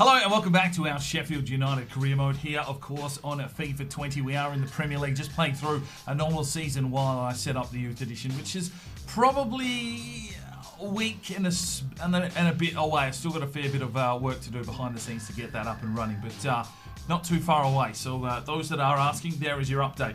Hello and welcome back to our Sheffield United career mode here, of course, on FIFA 20. We are in the Premier League, just playing through a normal season while I set up the youth edition, which is probably a week and a bit away. I've still got a fair bit of work to do behind the scenes to get that up and running, but not too far away. So those that are asking, there is your update.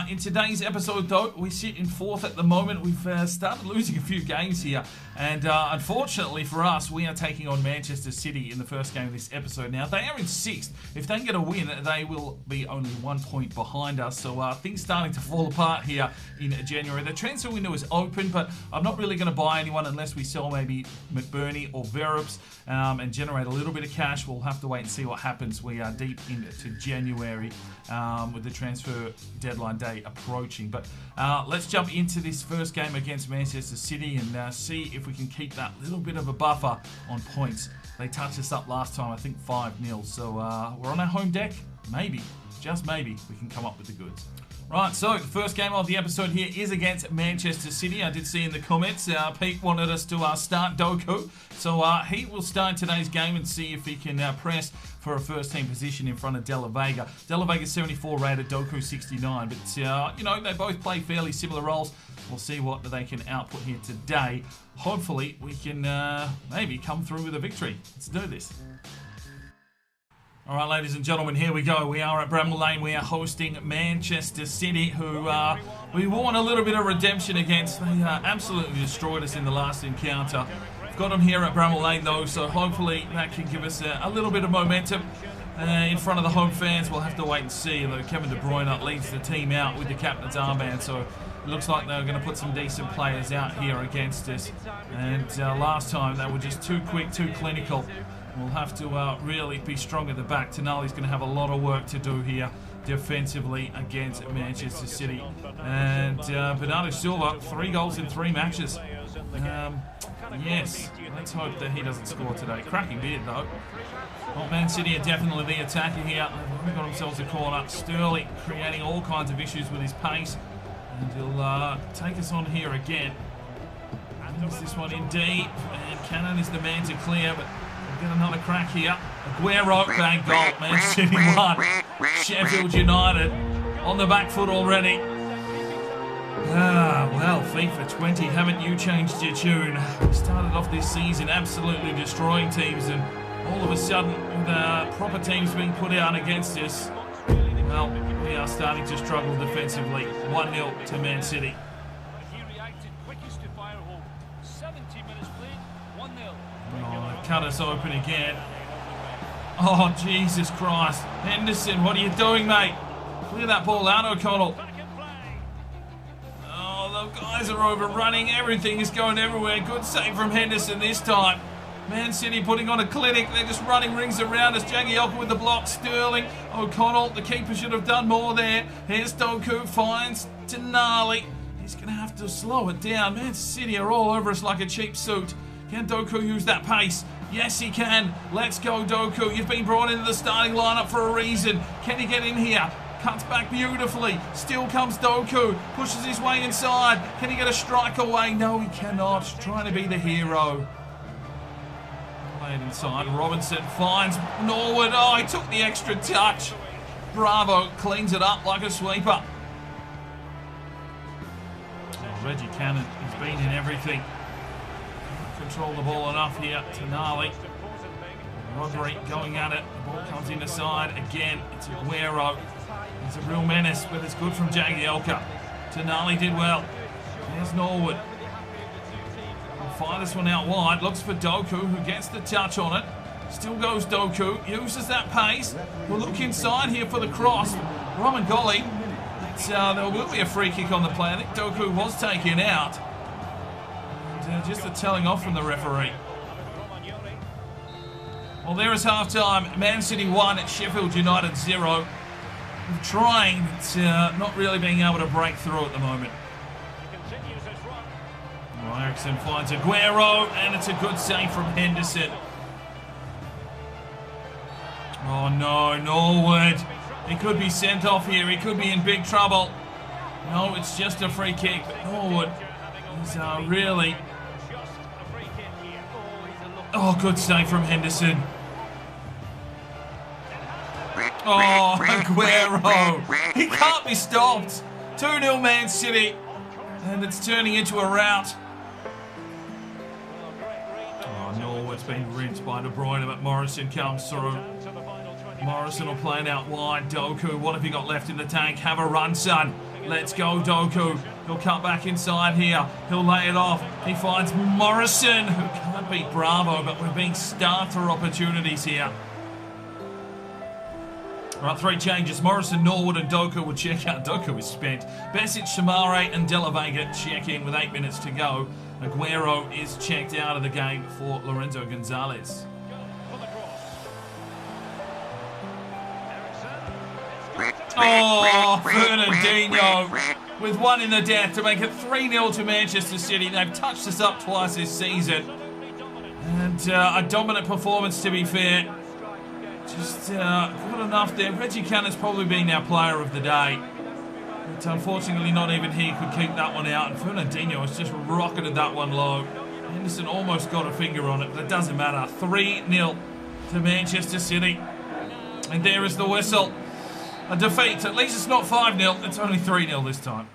In today's episode, though, we sit in fourth at the moment. We've started losing a few games here, and unfortunately for us, we are taking on Manchester City in the first game of this episode. Now, they are in sixth. If they get a win, they will be only 1 point behind us. So things starting to fall apart here in January. The transfer window is open, but I'm not really going to buy anyone unless we sell maybe McBurney or Verrups and generate a little bit of cash. We'll have to wait and see what happens. We are deep into January with the transfer deadline day approaching. But let's jump into this first game against Manchester City and see if we can keep that little bit of a buffer on points. They touched us up last time, I think 5-0. So we're on our home deck. Maybe, just maybe, we can come up with the goods. Right, so the first game of the episode here is against Manchester City. I did see in the comments, Pete wanted us to start Doku. So he will start today's game and see if he can press for a first-team position in front of De La Vega. De La Vega 74 rated, Doku 69. But, you know, they both play fairly similar roles. We'll see what they can output here today. Hopefully, we can maybe come through with a victory. Let's do this. All right, ladies and gentlemen, here we go. We are at Bramall Lane. We are hosting Manchester City, who we want a little bit of redemption against. They absolutely destroyed us in the last encounter. We've got them here at Bramall Lane, though, so hopefully that can give us a little bit of momentum in front of the home fans. We'll have to wait and see. Though Kevin De Bruyne leads the team out with the captain's armband, so it looks like they're going to put some decent players out here against us. And last time they were just too quick, too clinical. We'll have to really be strong at the back. Tonali's going to have a lot of work to do here defensively against Manchester City. And Bernardo Silva, 3 goals in 3 matches. Yes, let's hope that he doesn't score today. Cracking beard, though. Well, Man City are definitely the attacker here. They've got themselves a corner. Sterling creating all kinds of issues with his pace. And he'll take us on here again. Brings this one in deep. And Cannon is the man to clear, but we'll get another crack here. Aguero, bang goal. Man City 1. Sheffield United on the back foot already. Well, FIFA 20, haven't you changed your tune? We started off this season absolutely destroying teams, and all of a sudden, with proper teams being put out against us, well, we are starting to struggle defensively. 1-0 to Man City. Oh, they've cut us open again. Oh, Jesus Christ. Henderson, what are you doing, mate? Clear that ball out, O'Connell. Oh, the guys are overrunning. Everything is going everywhere. Good save from Henderson this time. Man City putting on a clinic. They're just running rings around us. Jagielka with the block. Sterling. O'Connell. The keeper should have done more there. Here's Doku. Finds Tonali. He's going to have to slow it down. Man City are all over us like a cheap suit. Can Doku use that pace? Yes, he can. Let's go, Doku. You've been brought into the starting lineup for a reason. Can he get in here? Cuts back beautifully. Still comes Doku. Pushes his way inside. Can he get a strike away? No, he cannot. Trying to be the hero. Played inside. Robinson finds Norwood. Oh, he took the extra touch. Bravo cleans it up like a sweeper. Oh, Reggie Cannon has been in everything. Control the ball enough here. Tonali. Rodri going at it. The ball comes in the side. Again, it's Aguero. It's a real menace, but it's good from Jagielka. Tonali did well. There's Norwood. We'll fire this one out wide. Looks for Doku, who gets the touch on it. Still goes Doku. Uses that pace. We'll look inside here for the cross. Roman Golly. There will be a free kick on the play. I think Doku was taken out. Just a telling off from the referee. Well, there is half-time. Man City 1, Sheffield United 0. We're trying, but not really being able to break through at the moment. Well, Eriksson finds Aguero, and it's a good save from Henderson. Oh no, Norwood. He could be sent off here. He could be in big trouble. No, it's just a free kick, but Norwood is really... Oh, good save from Henderson. Oh, Aguero. He can't be stopped. 2-0 Man City. And it's turning into a rout. Oh, Norwood's been rinsed by De Bruyne, but Morrison comes through. Morrison will play it out wide. Doku, what have you got left in the tank? Have a run, son. Let's go, Doku. He'll cut back inside here. He'll lay it off. He finds Morrison, who can't beat Bravo, but we're being starved for opportunities here. Right, 3 changes. Morrison, Norwood and Doku will check out. Doku is spent. Besic, Samare and De La Vega check in with 8 minutes to go. Aguero is checked out of the game for Lorenzo Gonzalez. Oh, Fernandinho with 1 in the death to make it 3-0 to Manchester City. They've touched us up twice this season. And a dominant performance, to be fair. Just good enough there. Reggie Cannon's probably been our player of the day. But unfortunately, not even he could keep that one out. And Fernandinho has just rocketed that one low. Henderson almost got a finger on it, but it doesn't matter. 3-0 to Manchester City. And there is the whistle. A defeat. At least it's not 5-0. It's only 3-0 this time.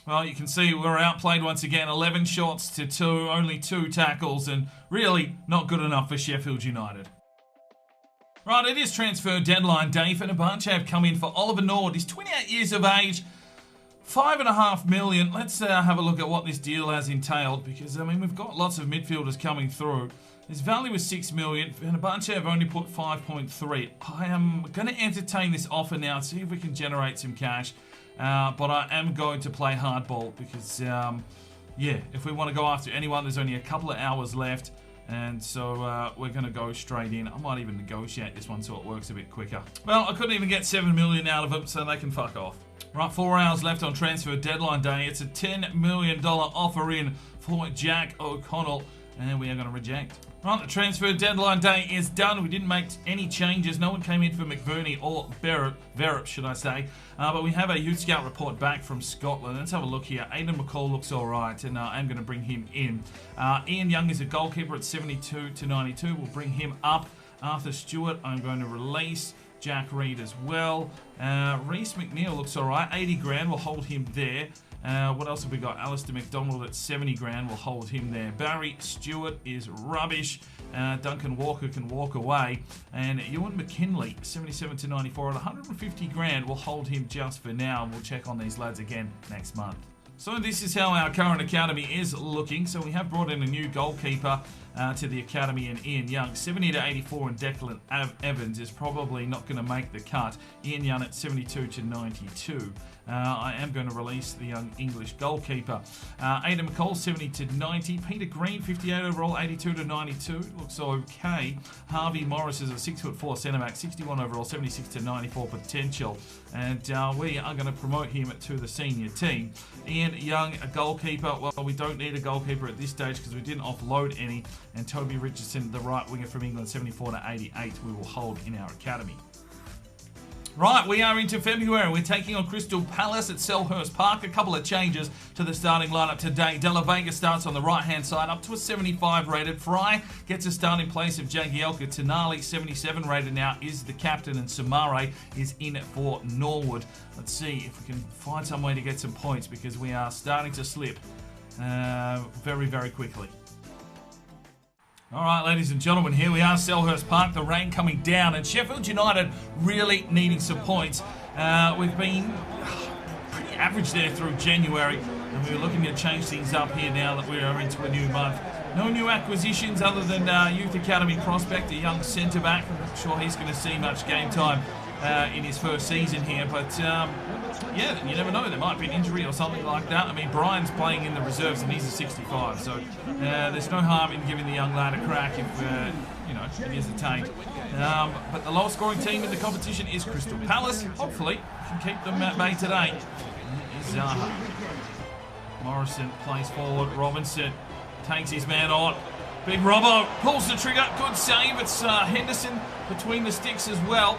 Well, you can see we're outplayed once again. 11 shots to 2. Only 2 tackles. And really not good enough for Sheffield United. Right, it is transfer deadline day. Fenerbahce have come in for Oliver Nord. He's 28 years of age. 5.5 million. Let's have a look at what this deal has entailed. Because, I mean, we've got lots of midfielders coming through. His value is 6 million. Fenerbahce have only put 5.3. I am going to entertain this offer now, see if we can generate some cash. But I am going to play hardball because, yeah, if we want to go after anyone, there's only a couple of hours left. And so we're going to go straight in. I might even negotiate this one so it works a bit quicker. Well, I couldn't even get 7 million out of them, so they can fuck off. Right, 4 hours left on transfer deadline day. It's a $10 million offer in for Jack O'Connell, and we are going to reject. Right, the transfer deadline day is done. We didn't make any changes. No one came in for McVerney or Verrup, should I say. But we have a youth scout report back from Scotland. Let's have a look here. Aidan McCall looks all right, and I'm going to bring him in. Ian Young is a goalkeeper at 72 to 92. We'll bring him up. Arthur Stewart, I'm going to release. Jack Reed as well. Reece McNeil looks all right. 80 grand, we'll hold him there. What else have we got? Alistair McDonald at 70 grand. We'll hold him there. Barry Stewart is rubbish. Duncan Walker can walk away. And Ewan McKinley, 77 to 94 at 150 grand. We'll hold him just for now. And we'll check on these lads again next month. So this is how our current academy is looking. So we have brought in a new goalkeeper to the academy in Ian Young. 70 to 84 and Declan Evans is probably not going to make the cut. Ian Young at 72 to 92. I am going to release the young English goalkeeper. Aidan McCall, 70 to 90. Peter Green, 58 overall, 82 to 92. Looks okay. Harvey Morris is a 6'4" centre-back, 61 overall, 76 to 94 potential. And we are going to promote him to the senior team. Ian Young, a goalkeeper. Well, we don't need a goalkeeper at this stage because we didn't offload any. And Toby Richardson, the right winger from England, 74 to 88, we will hold in our academy. Right, we are into February. We're taking on Crystal Palace at Selhurst Park. A couple of changes to the starting lineup today. De La Vega starts on the right-hand side, up to a 75 rated. Fry gets a start in place of Jagielka. Tonali, 77 rated now, is the captain, and Samare is in for Norwood. Let's see if we can find some way to get some points because we are starting to slip very, very quickly. All right, ladies and gentlemen, here we are, Selhurst Park, the rain coming down, and Sheffield United really needing some points. We've been pretty average there through January, and we're looking to change things up here now that we are into a new month. No new acquisitions other than Youth Academy prospect, a young centre-back. I'm not sure he's going to see much game time in his first season here, but yeah, you never know. There might be an injury or something like that. I mean, Brian's playing in the reserves and he's a 65, so there's no harm in giving the young lad a crack if, you know, he is attained. But the lowest scoring team in the competition is Crystal Palace. Hopefully, we can keep them at bay today. Is Zaha. Morrison plays forward. Robinson takes his man on. Big Robbo pulls the trigger. Good save. It's Henderson between the sticks as well.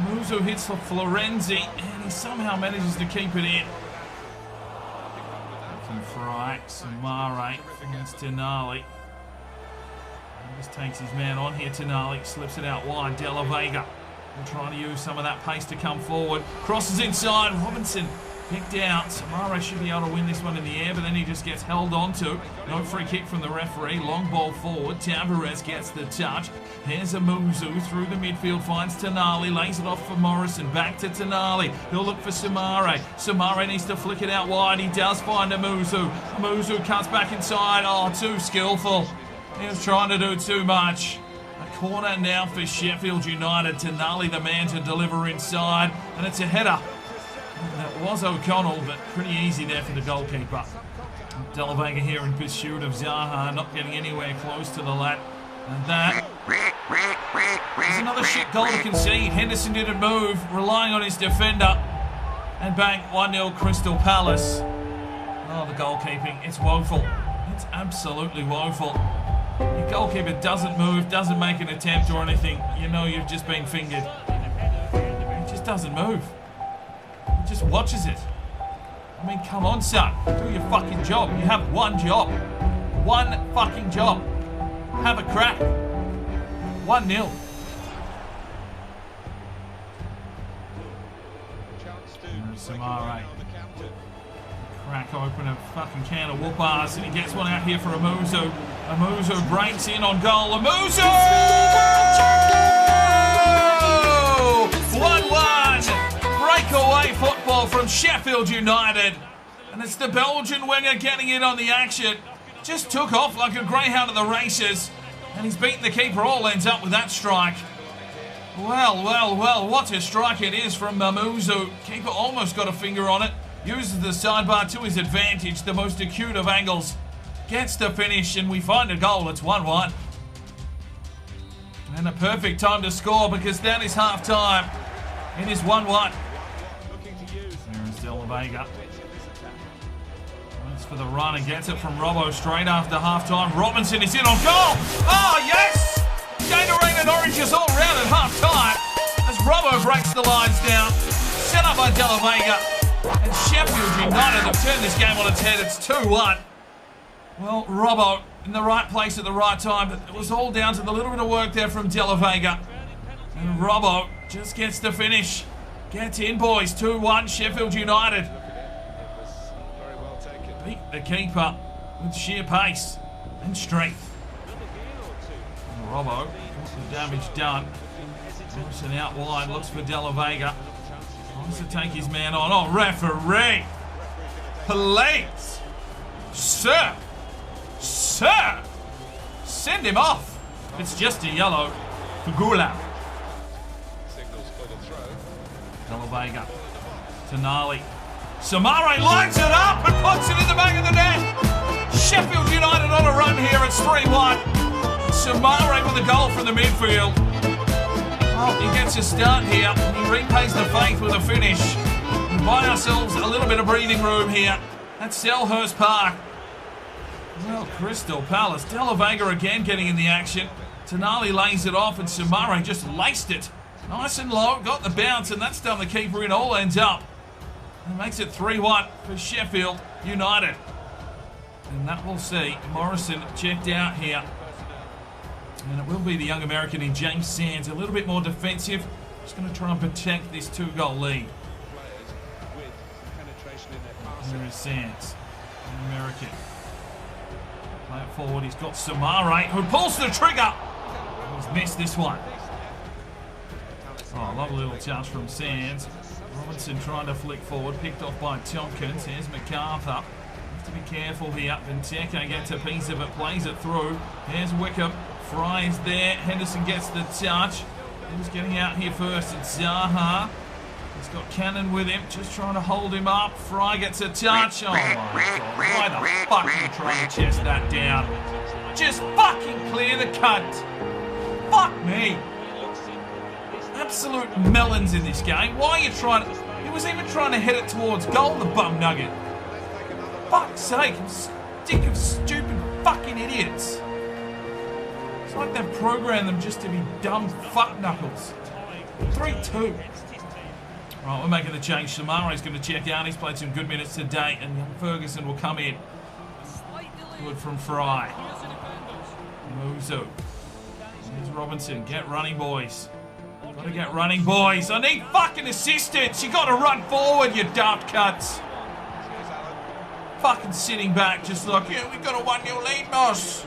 Muzo hits for Florenzi, and he somehow manages to keep it in. From Fry, Samare against Tonali. Just takes his man on here. Tonali slips it out wide. De La Vega We're trying to use some of that pace to come forward. Crosses inside. Robinson picked out. Samara should be able to win this one in the air, but then he just gets held onto. No free kick from the referee. Long ball forward. Tavares gets the touch. Here's Amuzu through the midfield. Finds Tonali. Lays it off for Morrison. Back to Tonali. He'll look for Samare. Samare needs to flick it out wide. He does find Amuzu. Amuzu cuts back inside. Oh, too skillful. He was trying to do too much. A corner now for Sheffield United. Tonali, the man to deliver inside. And it's a header. That was O'Connell, but pretty easy there for the goalkeeper. De La Vega here in pursuit of Zaha, not getting anywhere close to the lad. And that is another shit goal to concede. Henderson didn't move, relying on his defender. And bang, 1-0 Crystal Palace. Oh, the goalkeeping, it's woeful. It's absolutely woeful. Your goalkeeper doesn't move, doesn't make an attempt or anything. You know you've just been fingered. He just doesn't move. He just watches it. I mean, come on, son. Do your fucking job. You have one job. One fucking job. Have a crack. 1-0. Samare. Crack open a fucking can of whoop ass, and he gets one out here for Amuzu. Amuzu breaks in on goal. Amuzu! 1-1. Breakaway football from Sheffield United. And it's the Belgian winger getting in on the action. Just took off like a greyhound at the races. And he's beaten the keeper. All ends up with that strike. Well, well, well, what a strike it is from Amuzu. Keeper almost got a finger on it. Uses the sidebar to his advantage. The most acute of angles. Gets the finish and we find a goal. It's 1-1. And a perfect time to score because that is half time. It is 1-1. There is De La Vega. Waits for the run and gets it from Robbo straight after half-time. Robinson is in on goal. Oh, yes! Gatorade and oranges all round at half-time as Robbo breaks the lines down. Set up by De La Vega. And Sheffield United have turned this game on its head. It's 2-1. Well, Robbo in the right place at the right time. But it was all down to the little bit of work there from De La Vega. And Robbo just gets the finish. Gets in, boys. 2-1 Sheffield United. Beat the keeper with sheer pace and strength. And Robbo gets the damage done. Wilson out wide, looks for De La Vega. Wants to take his man on. Oh, referee! Please! Sir! Sir! Send him off! It's just a yellow for Gula. De La Vega. Tonali. Samare lines it up and puts it in the back of the net. Sheffield United on a run here. It's 3-1. Samare with a goal from the midfield. Oh, he gets a start here. He repays the faith with a finish. We buy ourselves a little bit of breathing room here at Selhurst Park. Well, Crystal Palace. De La Vega again getting in the action. Tonali lays it off and Samare just laced it. Nice and low, got the bounce, and that's done the keeper in. All ends up. And makes it 3-1 for Sheffield United. And that will see Morrison checked out here. And it will be the young American in James Sands, a little bit more defensive. Just going to try and protect this 2-goal lead. There is Sands, the American. Play it forward, he's got Samare, who pulls the trigger. He's missed this one. Oh, lovely little touch from Sands. Robinson trying to flick forward, picked off by Tompkins. Here's MacArthur. Have to be careful here. Benteke gets a piece of it, plays it through. Here's Wickham. Fry is there. Henderson gets the touch. Who's getting out here first? It's Zaha. He's got Cannon with him, just trying to hold him up. Fry gets a touch. Oh my God. Why the fuck are you trying to chest that down? Just fucking clear the cunt. Fuck me. Absolute melons in this game. Why are you trying to... He was even trying to head it towards goal, the bum nugget. Fuck's sake. I'm sick of stupid fucking idiots. It's like they've programmed them just to be dumb fuck knuckles. 3-2. Right, we're making the change. Samare's going to check out. He's played some good minutes today, and young Ferguson will come in. Good from Fry. Muzo. Here's Robinson. Get running, boys. Gotta get running, boys. I need fucking assistance. You gotta run forward, you daft cunts. Fucking sitting back just like, yeah, we got a 1-0 lead, boss.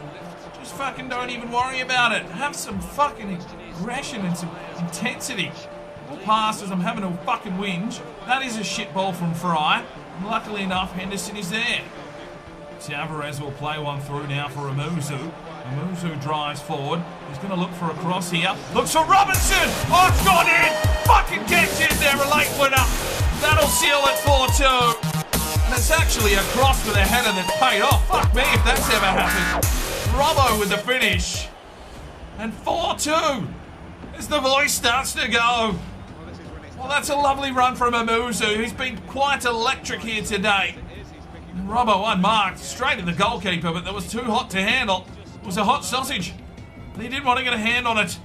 Just fucking don't even worry about it. Have some fucking aggression and some intensity. All passes, I'm having a fucking whinge. That is a shit ball from Fry. And luckily enough, Henderson is there. Tavares will play one through now for Amuzu. Amuzu drives forward. He's going to look for a cross here. Looks for Robinson. Oh, it's gone in. Fucking gets in there. A late winner. That'll seal it 4-2. And it's actually a cross with a header that's paid off. Fuck me if that's ever happened. Robbo with the finish. And 4-2. As the voice starts to go. Well, that's a lovely run from Amuzu. He's been quite electric here today. And Robbo unmarked, straight to the goalkeeper, but that was too hot to handle. It was a hot sausage. He didn't want to get a hand on it.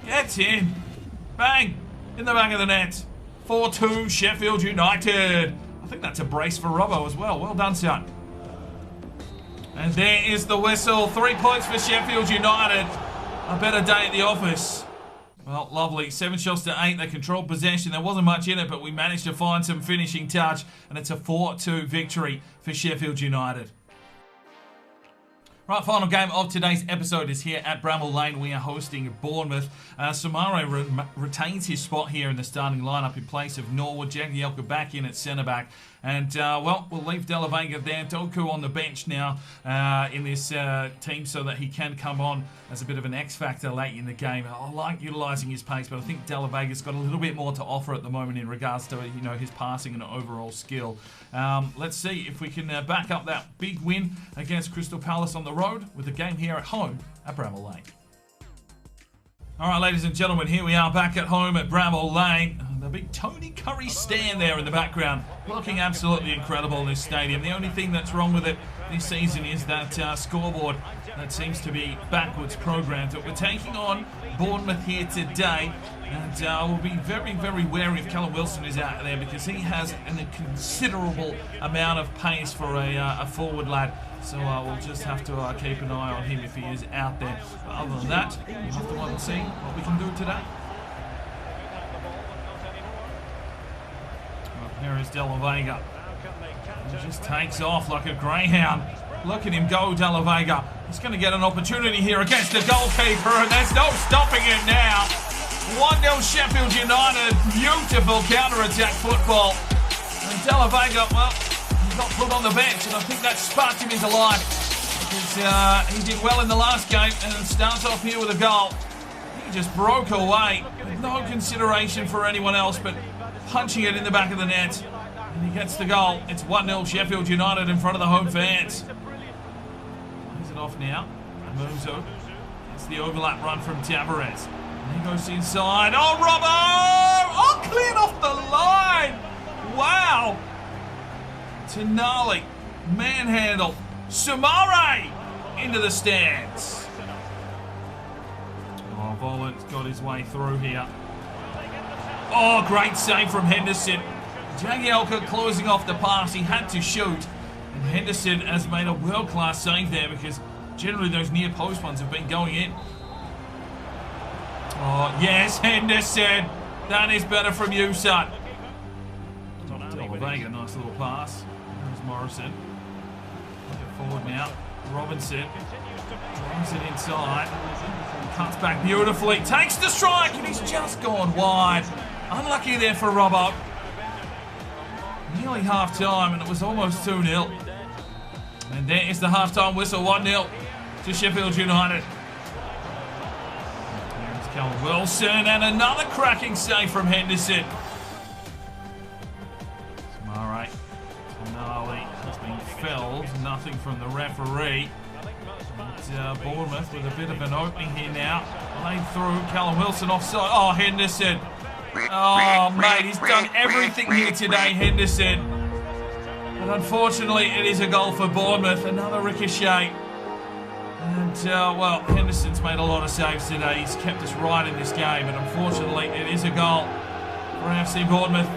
Gets in. Bang. In the back of the net. 4-2 Sheffield United. I think that's a brace for Robbo as well. Well done, son. And there is the whistle. 3 points for Sheffield United. A better day at the office. Well, lovely. 7 shots to 8. They controlled possession. There wasn't much in it, but we managed to find some finishing touch. And it's a 4-2 victory for Sheffield United. Right, final game of today's episode is here at Bramall Lane. We are hosting Bournemouth. Samare retains his spot here in the starting lineup in place of Norwood. Jagielka back in at centre-back. And, well, we'll leave De La Vega there. Doku on the bench now in this team so that he can come on as a bit of an X-factor late in the game. I like utilising his pace, but I think De La Vega's got a little bit more to offer at the moment in regards to, you know, his passing and overall skill. Let's see if we can back up that big win against Crystal Palace on the road with the game here at home at Bramall Lane. All right, ladies and gentlemen, here we are back at home at Bramall Lane. The big Tony Curry stand there in the background, looking absolutely incredible in this stadium. The only thing that's wrong with it this season is that scoreboard that seems to be backwards programmed. But we're taking on Bournemouth here today, and we'll be very, very wary if Callum Wilson is out there because he has a considerable amount of pace for a forward lad. So we'll just have to keep an eye on him if he is out there. But other than that, we'll have to wait and see what we can do today. There is De La Vega. He just takes off like a greyhound. Look at him go, De La Vega. He's going to get an opportunity here against the goalkeeper, and there's no stopping it now. 1-0 Sheffield United. Beautiful counter-attack football. And De La Vega, well, he got put on the bench, and I think that sparked him into life. Because he did well in the last game, and starts off here with a goal. He just broke away with no consideration for anyone else, but punching it in the back of the net, and he gets the goal. It's 1-0 Sheffield United in front of the home fans. Plays it off now. Amuzu. It's the overlap run from Tavares. And he goes inside. Oh, Robbo! Oh, cleared off the line! Wow! Tonali. Manhandle. Samare into the stands. Oh, Volan's got his way through here. Oh, great save from Henderson. Jagielka closing off the pass. He had to shoot. And Henderson has made a world-class save there because generally those near-post ones have been going in. Oh, yes, Henderson. That is better from you, son. De La Vega, nice little pass. There's Morrison. Get forward now. Robinson drives it inside. Cuts back beautifully. Takes the strike, and he's just gone wide. Unlucky there for Robbo. Nearly half-time, and it was almost 2-0. And there is the half-time whistle, 1-0 to Sheffield United. There's Callum Wilson, and another cracking save from Henderson. Samare. Tonali has been felled. Nothing from the referee. And, Bournemouth with a bit of an opening here now. Played through. Callum Wilson offside. Oh, Henderson. Oh, mate, he's done everything here today, Henderson. But unfortunately, it is a goal for Bournemouth. Another ricochet. And, well, Henderson's made a lot of saves today. He's kept us right in this game. And unfortunately, it is a goal for FC Bournemouth.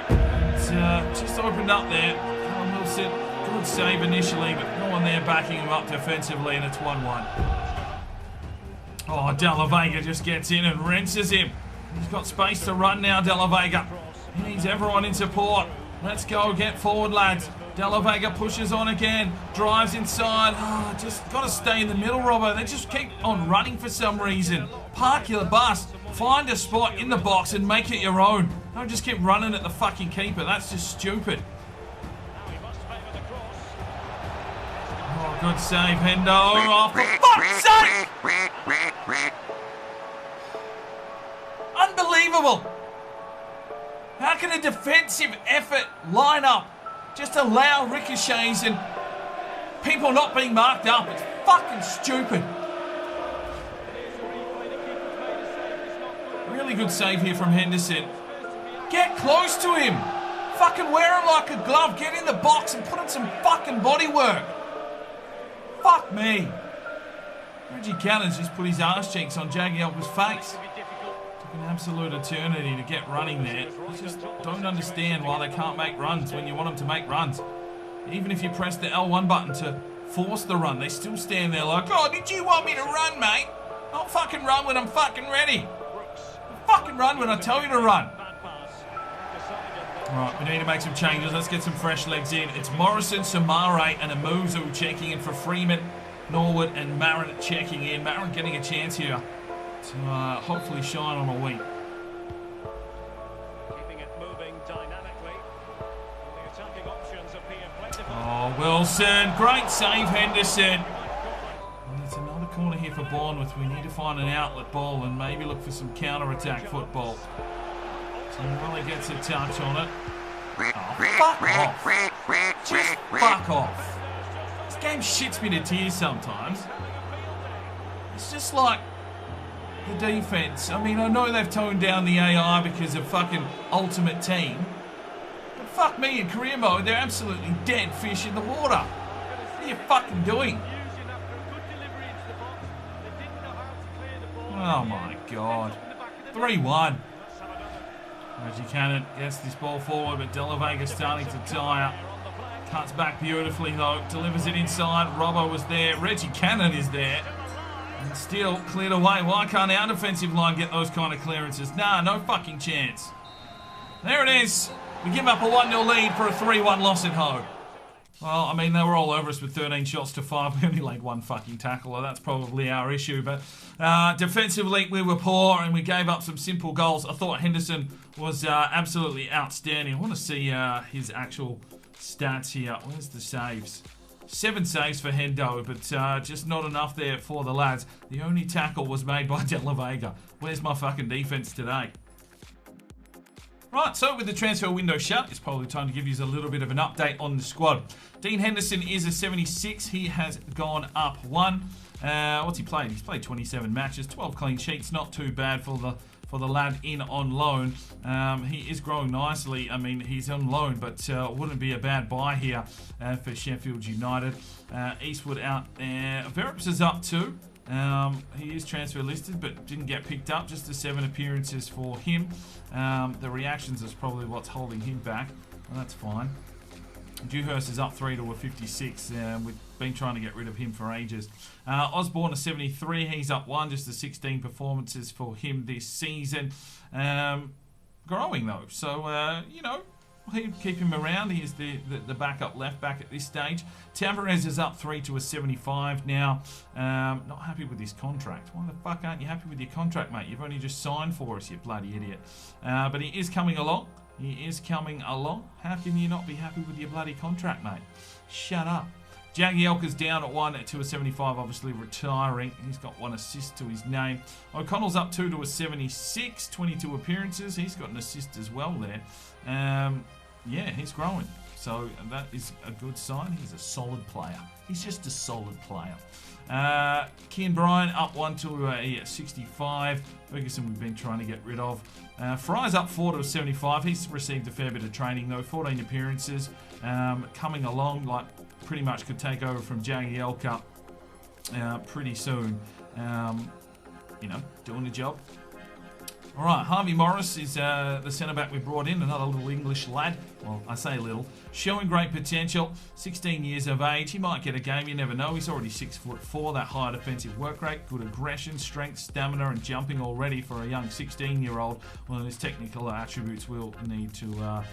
And, just opened up there. Callum Wilson, good save initially, but no one there backing him up defensively, and it's 1-1. Oh, De La Vega just gets in and rinses him. He's got space to run now, De La Vega. He needs everyone in support. Let's go, get forward, lads. De La Vega pushes on again, drives inside. Oh, just got to stay in the middle, Robbo. They just keep on running for some reason. Park your bus, find a spot in the box and make it your own. Don't just keep running at the fucking keeper. That's just stupid. Oh, good save, Hendo. Oh, for fuck's sake! Unbelievable. How can a defensive effort line up just allow ricochets and people not being marked up? It's fucking stupid. Really good save here from Henderson. Get close to him. Fucking wear him like a glove. Get in the box and put in some fucking body work. Fuck me. Reggie Cannon's just put his arse cheeks on Jagielka's face. Took an absolute eternity to get running there. I just don't understand why they can't make runs when you want them to make runs. Even if you press the L1 button to force the run, they still stand there like, oh, did you want me to run, mate? I'll fucking run when I'm fucking ready. I'll fucking run when I tell you to run. Right, we need to make some changes. Let's get some fresh legs in. It's Morrison, Samare, and Amuzu checking in for Freeman, Norwood, and Marin checking in. Marin getting a chance here to hopefully shine on a week. Keeping it moving dynamically. The attacking options appear plentiful. Oh, Wilson. Great save, Henderson. And it's another corner here for Bournemouth. We need to find an outlet ball and maybe look for some counter-attack football. Really gets a touch on it. Oh, fuck off. Just fuck off. This game shits me to tears sometimes. It's just like the defense. I mean, I know they've toned down the AI because of fucking Ultimate Team. But fuck me, in career mode, they're absolutely dead fish in the water. What are you fucking doing? Oh my God. 3-1. Reggie Cannon gets this ball forward, but De La Vega's starting to tire. Cuts back beautifully though, delivers it inside. Robbo was there, Reggie Cannon is there. And still cleared away. Why can't our defensive line get those kind of clearances? Nah, no fucking chance. There it is. We give up a 1-0 lead for a 3-1 loss at home. Well, I mean, they were all over us with 13 shots to 5. We only laid one fucking tackle. Well, that's probably our issue. But defensively, we were poor and we gave up some simple goals. I thought Henderson was absolutely outstanding. I want to see his actual stats here. Where's the saves? 7 saves for Hendo, but just not enough there for the lads. The only tackle was made by De La Vega. Where's my fucking defense today? Right, so with the transfer window shut, it's probably time to give you a little bit of an update on the squad. Dean Henderson is a 76. He has gone up 1. What's he played? He's played 27 matches, 12 clean sheets. Not too bad for the lad in on loan. He is growing nicely. I mean, he's on loan, but wouldn't be a bad buy here for Sheffield United. Eastwood out there. Verrips is up 2. He is transfer listed, but didn't get picked up. Just the 7 appearances for him. The reactions is probably what's holding him back. Well, that's fine. Dewhurst is up 3 to a 56. We've been trying to get rid of him for ages. Osborne a 73. He's up 1. Just the 16 performances for him this season. Growing though, so you know. Keep him around. He is the backup left back at this stage. Tavares is up 3 to a 75 now. Not happy with his contract. Why the fuck aren't you happy with your contract, mate? You've only just signed for us, you bloody idiot. But he is coming along. He is coming along. How can you not be happy with your bloody contract, mate? Shut up. Jagielka's down at 1 to a 75, obviously retiring. He's got 1 assist to his name. O'Connell's up 2 to a 76, 22 appearances. He's got an assist as well there. Yeah, he's growing. So that is a good sign. He's a solid player. He's just a solid player. Kean Bryan up 1 to a 65. Ferguson we've been trying to get rid of. Fry's up 4 to a 75. He's received a fair bit of training though. 14 appearances. Coming along, like pretty much could take over from Jagielka pretty soon. You know, doing the job. All right, Harvey Morris is the centre-back we brought in, another little English lad. Well, I say little. Showing great potential, 16 years of age. He might get a game, you never know. He's already 6'4", that high defensive work rate, good aggression, strength, stamina and jumping already for a young 16-year-old. Well, his technical attributes will need to,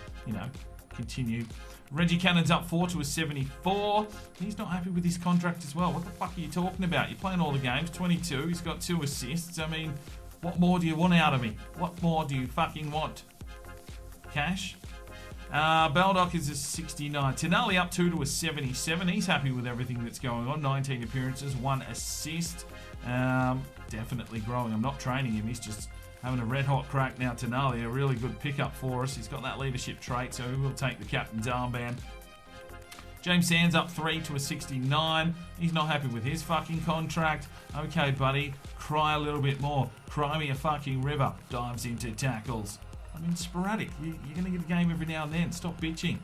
continue. Reggie Cannon's up 4 to a 74. He's not happy with his contract as well. What the fuck are you talking about? You're playing all the games, 22. He's got 2 assists. I mean, what more do you want out of me? What more do you fucking want? Cash? Baldock is a 69. Tenali up 2 to a 77. He's happy with everything that's going on. 19 appearances, 1 assist. Definitely growing. I'm not training him. He's just having a red hot crack now. Tenali, a really good pickup for us. He's got that leadership trait, so he will take the captain's armband. James Sands up 3 to a 69. He's not happy with his fucking contract. Okay, buddy, cry a little bit more. Cry me a fucking river. Dives into tackles. I mean, sporadic. You're going to get a game every now and then. Stop bitching.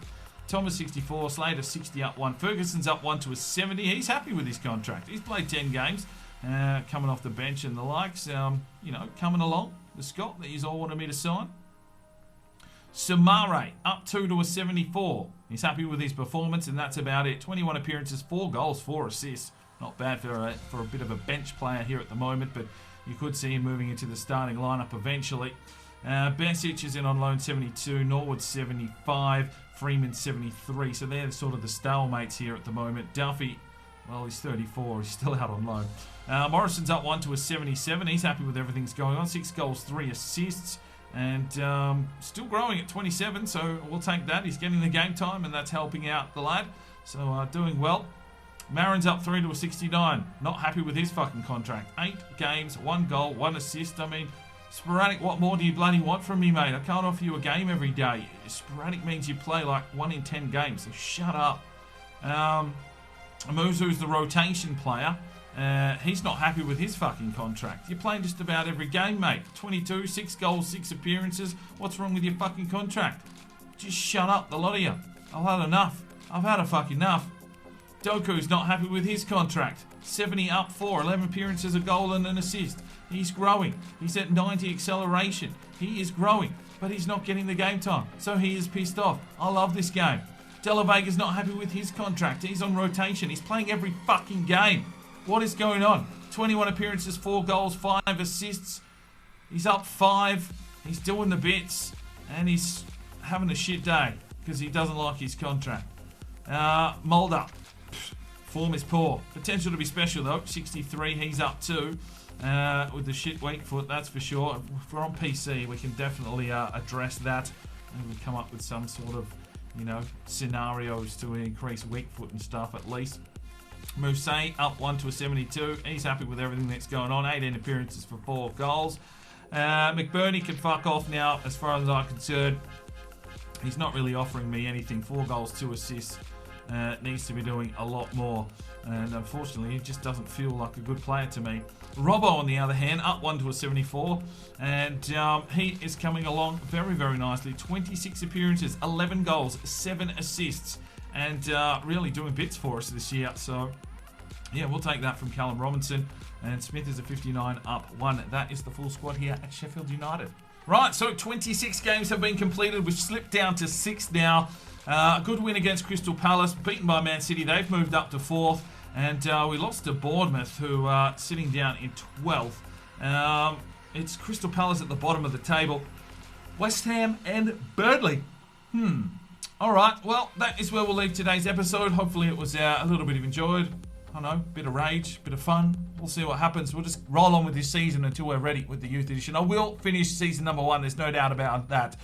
Thomas 64, Slater 60 up 1. Ferguson's up 1 to a 70. He's happy with his contract. He's played 10 games, coming off the bench and the likes. Coming along. The Scot that you all wanted me to sign. Samare up 2 to a 74. He's happy with his performance, and that's about it. 21 appearances, 4 goals, 4 assists. Not bad for a bit of a bench player here at the moment, but you could see him moving into the starting lineup eventually. Besic is in on loan, 72. Norwood 75. Freeman 73. So they're sort of the stalemates here at the moment. Duffy, well, he's 34. He's still out on loan. Morrison's up 1 to a 77. He's happy with everything that's going on. 6 goals, 3 assists. And still growing at 27, so we'll take that. He's getting the game time, and that's helping out the lad. So doing well. Marin's up 3 to a 69. Not happy with his fucking contract. 8 games, 1 goal, 1 assist. I mean, sporadic, what more do you bloody want from me, mate? I can't offer you a game every day. Sporadic means you play like 1 in 10 games, so shut up. Amuzu's the rotation player. He's not happy with his fucking contract. You're playing just about every game, mate. 22, 6 goals, 6 appearances. What's wrong with your fucking contract? Just shut up, the lot of you. I've had enough. I've had a fucking enough. Doku's not happy with his contract. 70 up 4, 11 appearances, a goal and an assist. He's growing. He's at 90 acceleration. He is growing, but he's not getting the game time, so he is pissed off. I love this game. De La Vega's not happy with his contract. He's on rotation. He's playing every fucking game. What is going on? 21 appearances, 4 goals, 5 assists. He's up 5. He's doing the bits. And he's having a shit day because he doesn't like his contract. Mulder. Form is poor. Potential to be special though. 63. He's up 2. With the shit weak foot, that's for sure. If we're on PC, we can definitely address that. And we'll come up with some sort of, scenarios to increase weak foot and stuff at least. Mousset up 1 to a 72. He's happy with everything that's going on. 18 appearances for 4 goals. McBurney can fuck off now as far as I'm concerned. He's not really offering me anything. 4 goals, 2 assists. Needs to be doing a lot more. And unfortunately, he just doesn't feel like a good player to me. Robbo, on the other hand, up 1 to a 74. And he is coming along very, very nicely. 26 appearances, 11 goals, 7 assists. And really doing bits for us this year. So, yeah, we'll take that from Callum Robinson. And Smith is a 59 up 1. That is the full squad here at Sheffield United. Right, so 26 games have been completed. We've slipped down to 6 now. A good win against Crystal Palace, beaten by Man City. They've moved up to 4th. And we lost to Bournemouth, who are sitting down in 12th. It's Crystal Palace at the bottom of the table. West Ham and Burnley. Alright, well, that is where we'll leave today's episode. Hopefully it was a little bit of enjoyed. I don't know, bit of rage, bit of fun. We'll see what happens. We'll just roll on with this season until we're ready with the Youth Edition. I will finish season number 1, there's no doubt about that.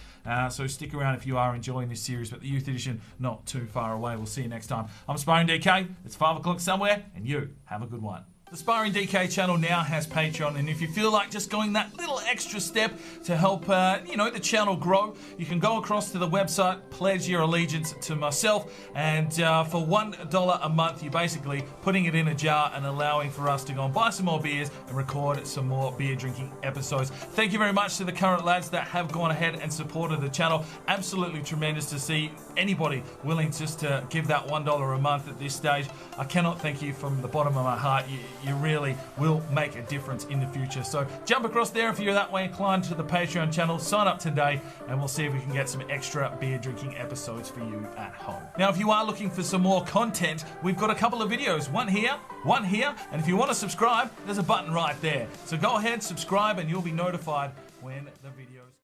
So stick around if you are enjoying this series, but the Youth Edition, not too far away. We'll see you next time. I'm Sparring DK, it's 5 o'clock somewhere, and you have a good one. The Sparring DK channel now has Patreon, and if you feel like just going that little extra step to help, the channel grow, you can go across to the website, pledge your allegiance to myself, and for $1 a month, you're basically putting it in a jar and allowing for us to go and buy some more beers and record some more beer drinking episodes. Thank you very much to the current lads that have gone ahead and supported the channel. Absolutely tremendous to see anybody willing just to give that $1 a month at this stage. I cannot thank you from the bottom of my heart. you really will make a difference in the future. So jump across there if you're that way inclined to the Patreon channel. Sign up today and we'll see if we can get some extra beer drinking episodes for you at home. Now, if you are looking for some more content, we've got a couple of videos. One here, and if you want to subscribe, there's a button right there. So go ahead, subscribe, and you'll be notified when the videos